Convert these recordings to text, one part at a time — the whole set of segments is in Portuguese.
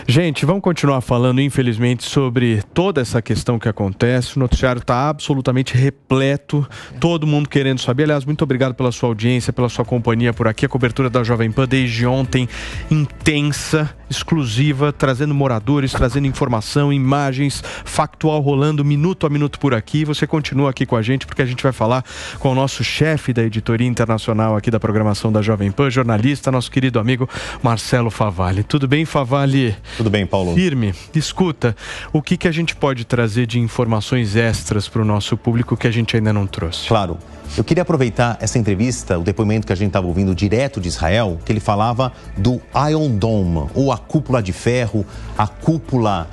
Gente, vamos continuar falando, infelizmente, sobre toda essa questão que acontece. O noticiário está absolutamente repleto, todo mundo querendo saber. Aliás, muito obrigado pela sua audiência, pela sua companhia por aqui. A cobertura da Jovem Pan desde ontem, intensa, exclusiva, trazendo moradores, trazendo informação, imagens, factual rolando minuto a minuto por aqui. Você continua aqui com a gente, porque a gente vai falar com o nosso chefe da editoria internacional aqui da programação da Jovem Pan, jornalista, nosso querido amigo Marcelo Favalli. Tudo bem, Favalli? Tudo bem, Paulo. Firme. Escuta, o que a gente pode trazer de informações extras para o nosso público que a gente ainda não trouxe? Claro. Eu queria aproveitar essa entrevista, o depoimento que a gente estava ouvindo direto de Israel, que ele falava do Iron Dome, ou a cúpula de ferro, a cúpula,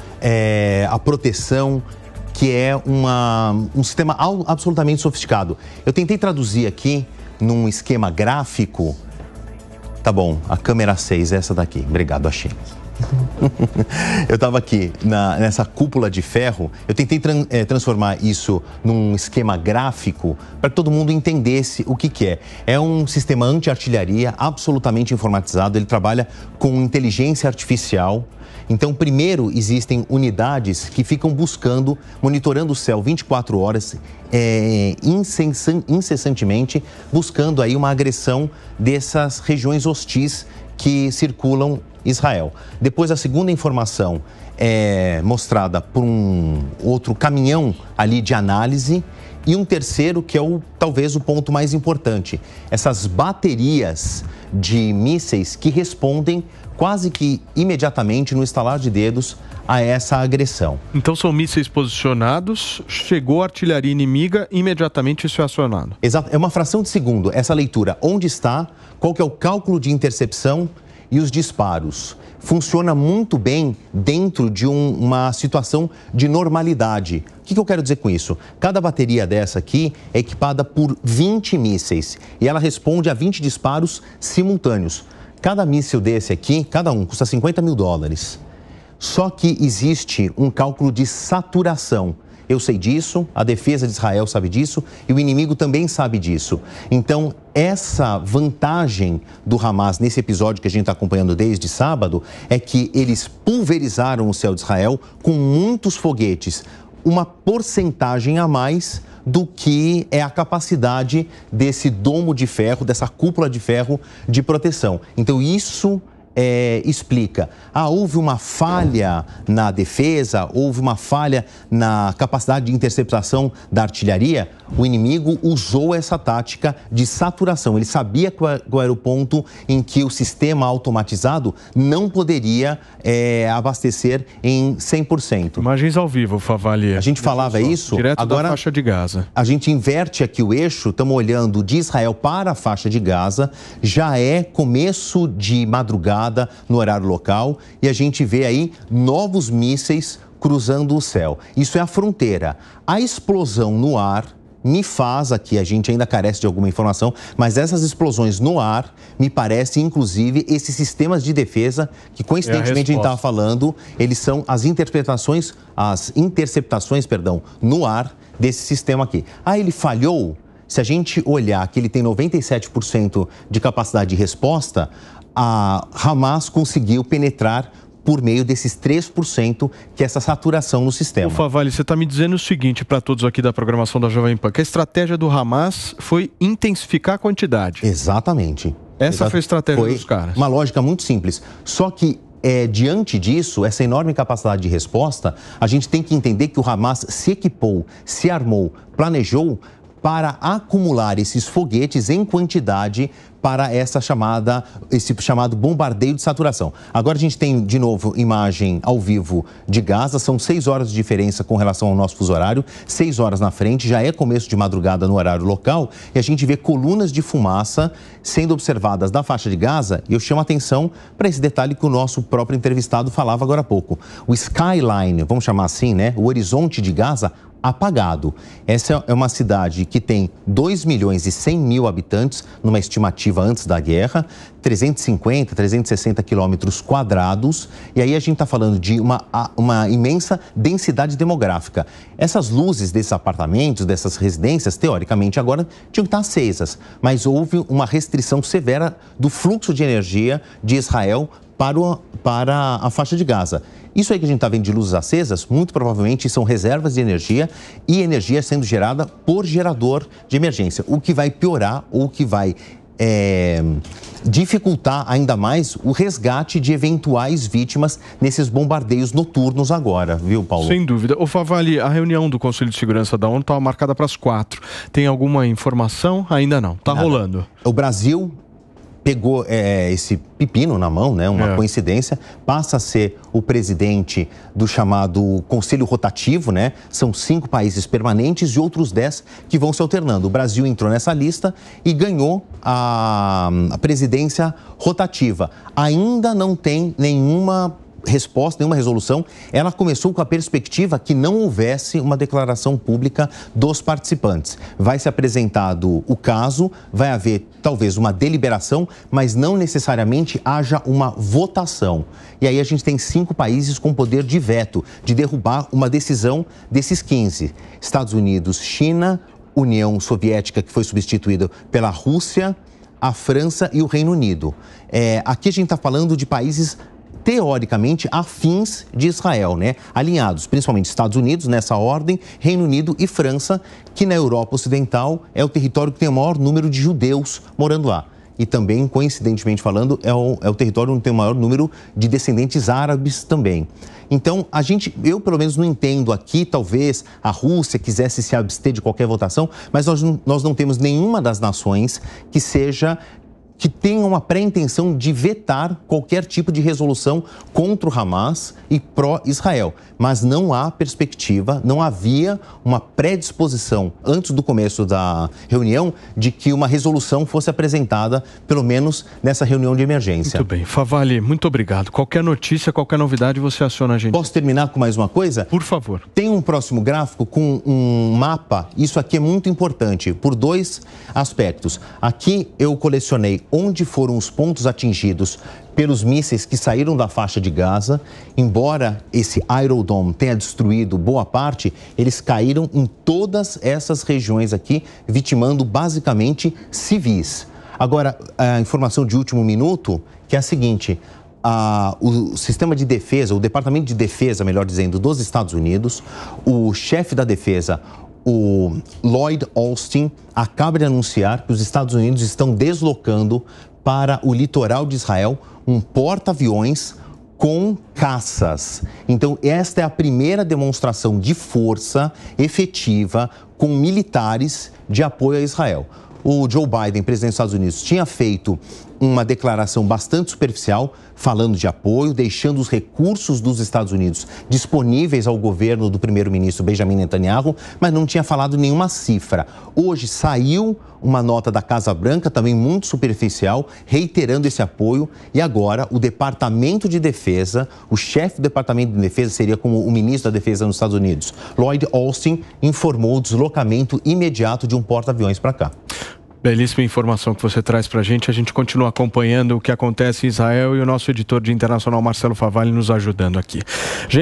a proteção, que é um sistema absolutamente sofisticado. Eu tentei traduzir aqui num esquema gráfico. Tá bom, a câmera 6, essa daqui. Obrigado, achei. Eu estava aqui nessa cúpula de ferro, eu tentei transformar isso num esquema gráfico para que todo mundo entendesse o que é. É um sistema anti-artilharia absolutamente informatizado, ele trabalha com inteligência artificial. Então, primeiro, existem unidades que ficam buscando, monitorando o céu 24 horas, incessantemente, buscando aí uma agressão dessas regiões hostis que circulam Israel. Depois, a segunda informação é mostrada por um outro caminhão ali de análise e um terceiro que é talvez o ponto mais importante. Essas baterias de mísseis que respondem quase que imediatamente, no estalar de dedos, a essa agressão. Então são mísseis posicionados, chegou a artilharia inimiga, imediatamente isso é acionado. Exato, é uma fração de segundo essa leitura. Onde está, qual que é o cálculo de intercepção e os disparos. Funciona muito bem dentro de uma situação de normalidade. O que eu quero dizer com isso? Cada bateria dessa aqui é equipada por 20 mísseis e ela responde a 20 disparos simultâneos. Cada míssil desse aqui, cada um, custa $50 mil. Só que existe um cálculo de saturação. Eu sei disso, a defesa de Israel sabe disso e o inimigo também sabe disso. Então, essa vantagem do Hamas nesse episódio que a gente está acompanhando desde sábado é que eles pulverizaram o céu de Israel com muitos foguetes, uma porcentagem a mais do que é a capacidade desse domo de ferro, dessa cúpula de ferro de proteção. Então, isso explica. Houve uma falha na defesa, houve uma falha na capacidade de interceptação da artilharia. O inimigo usou essa tática de saturação. Ele sabia qual era o ponto em que o sistema automatizado não poderia abastecer em 100%. Imagens ao vivo, Favalli. A gente falava isso. Direto agora, da faixa de Gaza. A gente inverte aqui o eixo, estamos olhando de Israel para a faixa de Gaza. Já é começo de madrugada no horário local e a gente vê aí novos mísseis cruzando o céu. Isso é a fronteira. A explosão no ar me faz aqui, a gente ainda carece de alguma informação, mas essas explosões no ar me parecem, inclusive, esses sistemas de defesa que, coincidentemente, a gente estava falando, eles são as interceptações, no ar desse sistema aqui. Ele falhou? Se a gente olhar que ele tem 97% de capacidade de resposta, a Hamas conseguiu penetrar por meio desses 3% que é essa saturação no sistema. Favalli, você está me dizendo o seguinte para todos aqui da programação da Jovem Pan, que a estratégia do Hamas foi intensificar a quantidade. Exatamente. Essa foi a estratégia dos caras. Uma lógica muito simples. Só que diante disso, essa enorme capacidade de resposta, a gente tem que entender que o Hamas se equipou, se armou, planejou para acumular esses foguetes em quantidade para esse chamado bombardeio de saturação. Agora a gente tem, de novo, imagem ao vivo de Gaza, são 6 horas de diferença com relação ao nosso fuso horário, 6 horas na frente, já é começo de madrugada no horário local, e a gente vê colunas de fumaça sendo observadas da faixa de Gaza, e eu chamo a atenção para esse detalhe que o nosso próprio entrevistado falava agora há pouco. O skyline, vamos chamar assim, né? O horizonte de Gaza apagado. Essa é uma cidade que tem 2.100.000 habitantes, numa estimativa antes da guerra, 350, 360 quilômetros quadrados, e aí a gente está falando de uma imensa densidade demográfica. Essas luzes desses apartamentos, dessas residências, teoricamente agora tinham que estar acesas, mas houve uma restrição severa do fluxo de energia de Israel para a faixa de Gaza. Isso aí que a gente está vendo de luzes acesas, muito provavelmente são reservas de energia e energia sendo gerada por gerador de emergência, o que vai piorar ou que vai dificultar ainda mais o resgate de eventuais vítimas nesses bombardeios noturnos agora, viu, Paulo? Sem dúvida. Ô Favalli, a reunião do Conselho de Segurança da ONU estava marcada para as 4. Tem alguma informação? Ainda não. Está rolando. O Brasil pegou esse pepino na mão, né? Uma coincidência, passa a ser o presidente do chamado Conselho Rotativo, né? São 5 países permanentes e outros 10 que vão se alternando. O Brasil entrou nessa lista e ganhou a presidência rotativa. Ainda não tem nenhuma resposta, nenhuma resolução. Ela começou com a perspectiva que não houvesse uma declaração pública dos participantes. Vai ser apresentado o caso, vai haver talvez uma deliberação, mas não necessariamente haja uma votação. E aí a gente tem 5 países com poder de veto, de derrubar uma decisão desses 15. Estados Unidos, China, União Soviética, que foi substituída pela Rússia, a França e o Reino Unido. Aqui a gente está falando de países teoricamente afins de Israel, né? Alinhados, principalmente Estados Unidos, nessa ordem, Reino Unido e França, que na Europa Ocidental é o território que tem o maior número de judeus morando lá. E também, coincidentemente falando, é o território onde tem o maior número de descendentes árabes também. Então, eu pelo menos não entendo aqui, talvez a Rússia quisesse se abster de qualquer votação, mas nós não temos nenhuma das nações que tenha uma pré-intenção de vetar qualquer tipo de resolução contra o Hamas e pró-Israel. Mas não há perspectiva, não havia uma predisposição antes do começo da reunião de que uma resolução fosse apresentada, pelo menos nessa reunião de emergência. Muito bem. Favalli, muito obrigado. Qualquer notícia, qualquer novidade, você aciona a gente. Posso terminar com mais uma coisa? Por favor. Tem um próximo gráfico com um mapa, isso aqui é muito importante, por 2 aspectos. Aqui eu colecionei onde foram os pontos atingidos pelos mísseis que saíram da faixa de Gaza. Embora esse Iron Dome tenha destruído boa parte, eles caíram em todas essas regiões aqui, vitimando basicamente civis. Agora, a informação de último minuto, que é a seguinte: o sistema de defesa, o Departamento de Defesa, melhor dizendo, dos Estados Unidos, o chefe da defesa, o Lloyd Austin, acaba de anunciar que os Estados Unidos estão deslocando para o litoral de Israel um porta-aviões com caças. Então, esta é a primeira demonstração de força efetiva com militares de apoio a Israel. O Joe Biden, presidente dos Estados Unidos, tinha feito uma declaração bastante superficial, falando de apoio, deixando os recursos dos Estados Unidos disponíveis ao governo do primeiro-ministro Benjamin Netanyahu, mas não tinha falado nenhuma cifra. Hoje saiu uma nota da Casa Branca, também muito superficial, reiterando esse apoio, e agora o Departamento de Defesa, o chefe do Departamento de Defesa seria como o ministro da Defesa nos Estados Unidos, Lloyd Austin, informou o deslocamento imediato de um porta-aviões para cá. Belíssima informação que você traz para a gente continua acompanhando o que acontece em Israel e o nosso editor de internacional, Marcelo Favalli, nos ajudando aqui. Gente,